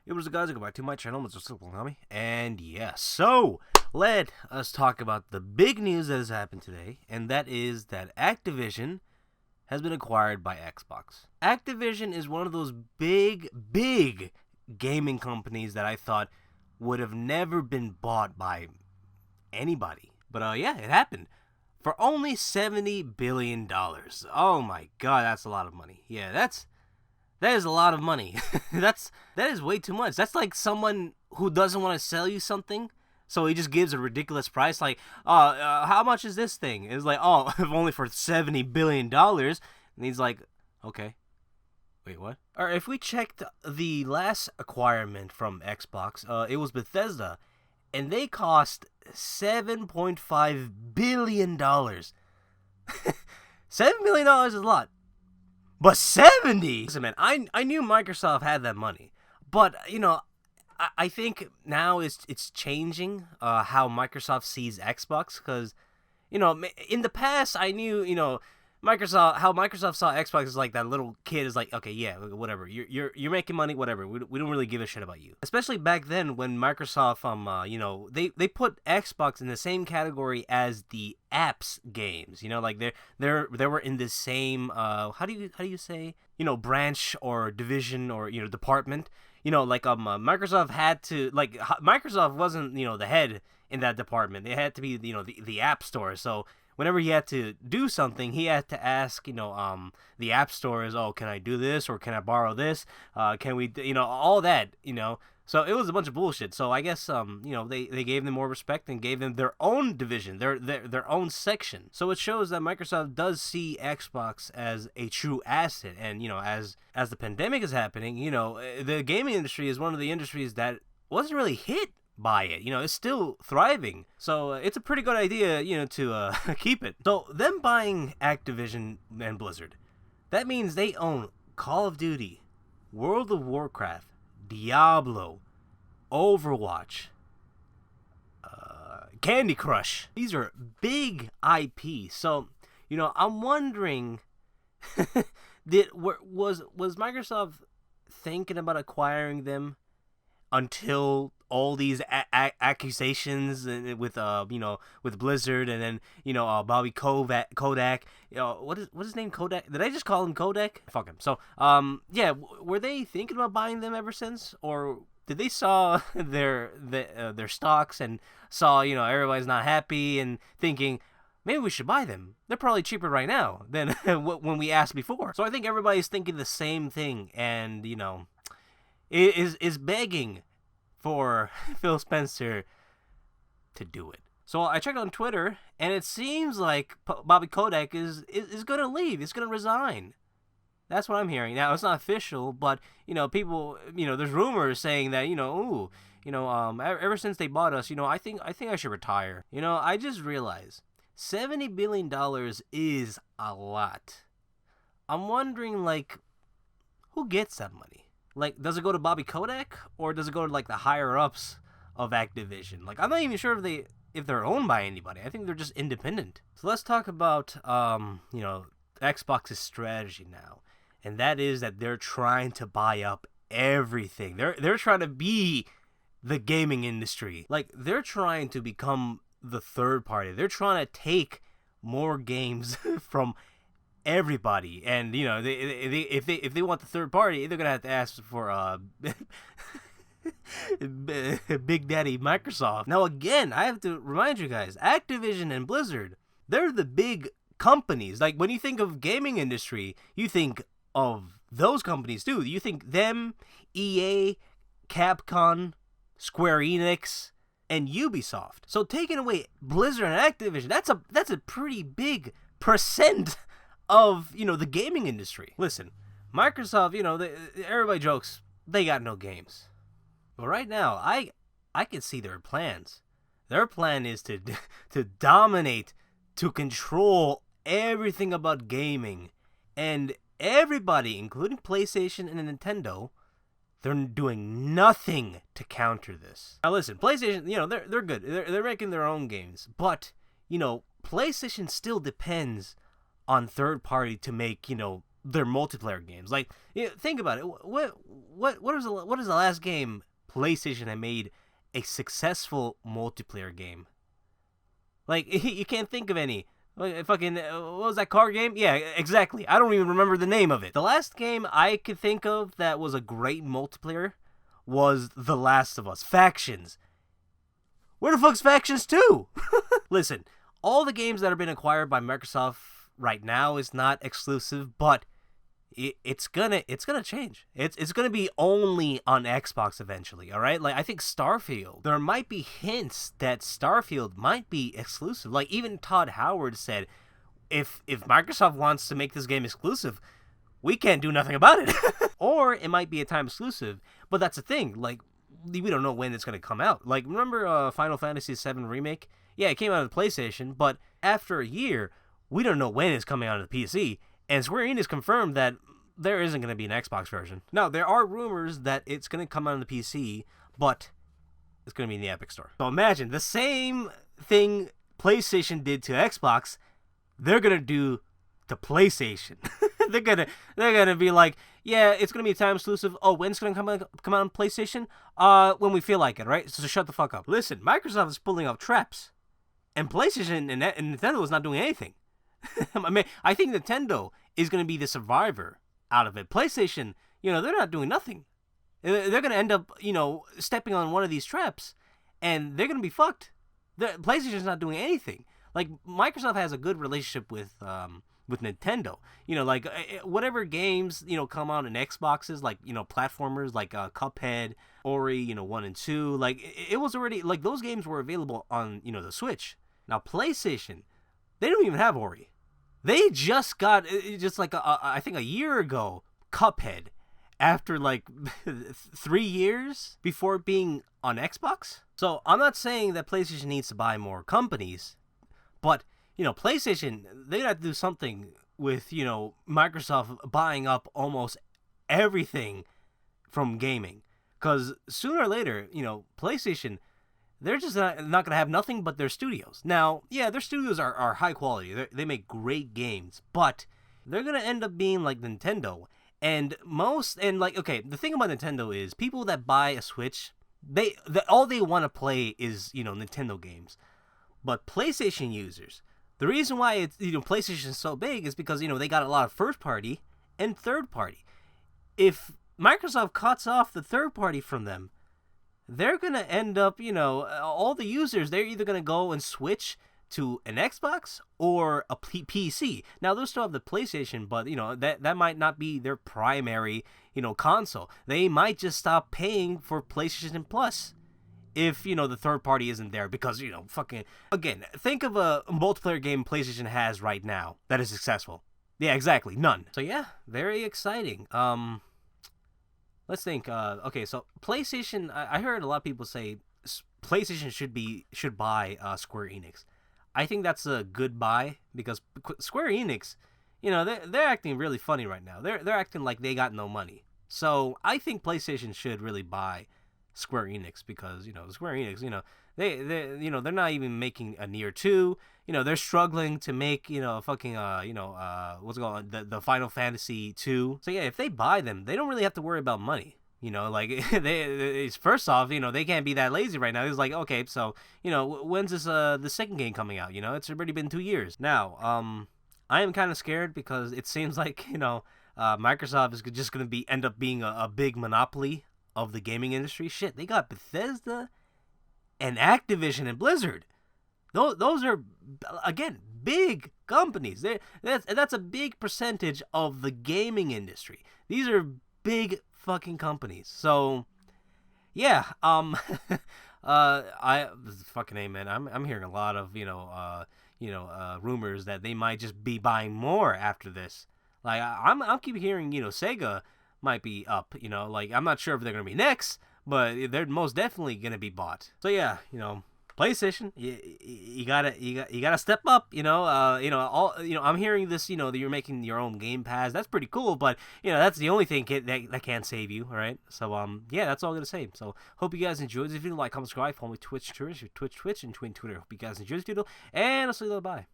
Yo, what's up, guys? Welcome back to my channel, Mr. SOMTHING. And yes, so let us talk about the big news that has happened today, and that is that Activision has been acquired by Xbox. Activision is one of those big gaming companies that I thought would have never been bought by anybody. But yeah, it happened. For only $70 billion. Oh my god, that's a lot of money. Yeah, that is a lot of money. that is way too much. That's like someone who doesn't want to sell you something, so he just gives a ridiculous price. Like, how much is this thing? It's like, oh, only for $70 billion. And he's like, okay. Wait, what? Or if we checked the last acquirement from Xbox, it was Bethesda, and they cost $7.5 billion. $7 billion is a lot. But 70? Listen, man, I knew Microsoft had that money. But, you know, I think now it's changing how Microsoft sees Xbox. Because, you know, in the past, I knew, you know, how Microsoft saw Xbox is like that little kid is like, okay, yeah, whatever. You're making money, whatever. We don't really give a shit about you. Especially back then when Microsoft, you know, they put Xbox in the same category as the apps games. You know, like they were in the same how do you say, you know, branch or division or, you know, department. You know, like Microsoft had to, like, Microsoft wasn't, you know, the head in that department. They had to be, you know, the app store. So whenever he had to do something, he had to ask, you know, the app stores, oh, can I do this, or can I borrow this? Can we, you know, all that, you know. So it was a bunch of bullshit. So I guess, you know, they gave them more respect and gave them their own division, their own section. So it shows that Microsoft does see Xbox as a true asset. And, you know, as the pandemic is happening, you know, the gaming industry is one of the industries that wasn't really hit by it. You know, it's still thriving. So it's a pretty good idea, you know, to keep it. So them buying Activision and Blizzard, that means they own Call of Duty, World of Warcraft, Diablo, Overwatch, Candy Crush. These are big IP. So, you know, I'm wondering, was Microsoft thinking about acquiring them until all these accusations with you know, with Blizzard, and then, you know, Bobby Kodak, you know, what's his name, Kodak? Did I just call him Kodak? Fuck him. So yeah, were they thinking about buying them ever since, or did they saw their stocks and saw, you know, everybody's not happy and thinking, maybe we should buy them? They're probably cheaper right now than when we asked before. So I think everybody's thinking the same thing, and, you know, is begging for Phil Spencer to do it. So I checked on Twitter, and it seems like Bobby Kodak is going to leave. He's going to resign. That's what I'm hearing. Now, it's not official, but, you know, people, you know, there's rumors saying that, you know, ooh, you know, ever since they bought us, you know, I think I should retire. You know, I just realized $70 billion is a lot. I'm wondering, like, who gets that money? Like, does it go to Bobby Kodak, or does it go to, like, the higher-ups of Activision? Like, I'm not even sure if they're owned by anybody. I think they're just independent. So let's talk about, you know, Xbox's strategy now. And that is that they're trying to buy up everything. They're trying to be the gaming industry. Like, they're trying to become the third party. They're trying to take more games from everybody, and, you know, if they want the third party, they're gonna have to ask for Big Daddy Microsoft. Now, again, I have to remind you guys, Activision and Blizzard, they're the big companies. Like, when you think of gaming industry, you think of those companies too. You think them, EA, Capcom, Square Enix, and Ubisoft. So taking away Blizzard and Activision, that's a pretty big percent of, you know, the gaming industry. Listen, Microsoft, you know, everybody jokes they got no games, but right now I can see their plans. Their plan is to dominate, to control everything about gaming, and everybody, including PlayStation and Nintendo, they're doing nothing to counter this. Now listen, PlayStation, you know, they're good. They're making their own games, but, you know, PlayStation still depends on third party to make, you know, their multiplayer games. Like, think about it. What is the last game PlayStation had made a successful multiplayer game? Like, you can't think of any. Like, fucking, what was that car game? Yeah, exactly. I don't even remember the name of it. The last game I could think of that was a great multiplayer was The Last of Us. Factions. Where the fuck's Factions 2? Listen, all the games that have been acquired by Microsoft right now is not exclusive, but it's gonna change. It's gonna be only on Xbox eventually, all right? Like, I think Starfield, there might be hints that Starfield might be exclusive. Like, even Todd Howard said, if Microsoft wants to make this game exclusive, we can't do nothing about it. Or it might be a time exclusive, but that's the thing. Like, we don't know when it's gonna come out. Like, remember Final Fantasy VII Remake? Yeah, it came out on the PlayStation, but after a year, we don't know when it's coming out on the PC. And Square Enix confirmed that there isn't going to be an Xbox version. Now, there are rumors that it's going to come out on the PC, but it's going to be in the Epic Store. So imagine the same thing PlayStation did to Xbox, they're going to do to PlayStation. they're gonna be like, yeah, it's going to be a time exclusive. Oh, when it's going to come out on PlayStation? When we feel like it, right? So shut the fuck up. Listen, Microsoft is pulling up traps, and PlayStation and Nintendo is not doing anything. I mean, I think Nintendo is going to be the survivor out of it. PlayStation, they're not doing nothing. They're going to end up, stepping on one of these traps, and they're going to be fucked. PlayStation's not doing anything. Like, Microsoft has a good relationship with Nintendo. Like, whatever games, come out in Xboxes, like, platformers like Cuphead, Ori, 1 and 2, like, it was already, like, those games were available on, the Switch. Now, PlayStation, they don't even have Ori. They just got, just like, I think a year ago, Cuphead, after like 3 years before being on Xbox. So I'm not saying that PlayStation needs to buy more companies, but, PlayStation, they got to do something with, Microsoft buying up almost everything from gaming. Because sooner or later, PlayStation, they're just not going to have nothing but their studios. Now, yeah, their studios are high quality. They make great games, but they're going to end up being like Nintendo. And okay, the thing about Nintendo is people that buy a Switch, all they want to play is, Nintendo games. But PlayStation users, the reason why it's, PlayStation is so big is because, they got a lot of first party and third party. If Microsoft cuts off the third party from them, they're going to end up, all the users, they're either going to go and switch to an Xbox or a PC. Now, they'll still have the PlayStation, but, that might not be their primary, console. They might just stop paying for PlayStation Plus if, the third party isn't there because, fucking... Again, think of a multiplayer game PlayStation has right now that is successful. Yeah, exactly. None. So, yeah, very exciting. Let's think. Okay, so PlayStation. I heard a lot of people say PlayStation should buy Square Enix. I think that's a good buy because Square Enix, they're acting really funny right now. They're acting like they got no money. So I think PlayStation should really buy Square Enix because Square Enix, they're not even making a Nier 2. They're struggling to make fucking what's going on, the Final Fantasy 2. So yeah, if they buy them, they don't really have to worry about money. Like it's first off, they can't be that lazy right now. It's like, okay, so when's this the second game coming out? It's already been 2 years now. I am kind of scared because it seems like Microsoft is just gonna end up being a big monopoly of the gaming industry. Shit, they got Bethesda and Activision and Blizzard. Those are, again, big companies. That's a big percentage of the gaming industry. These are big fucking companies. So, yeah, I fucking amen. I'm hearing a lot of rumors that they might just be buying more after this. Like I'm keep hearing Sega might be up. Like I'm not sure if they're gonna be next, but they're most definitely gonna be bought. So yeah, PlayStation, you gotta step up. I'm hearing this. That you're making your own Game Pass. That's pretty cool, but that's the only thing that can't save you. All right. So yeah, that's all I'm gonna say. So hope you guys enjoyed this video. Like, comment, subscribe, follow me Twitch, and Twitter. Hope you guys enjoyed this video, and I'll see you later. Bye.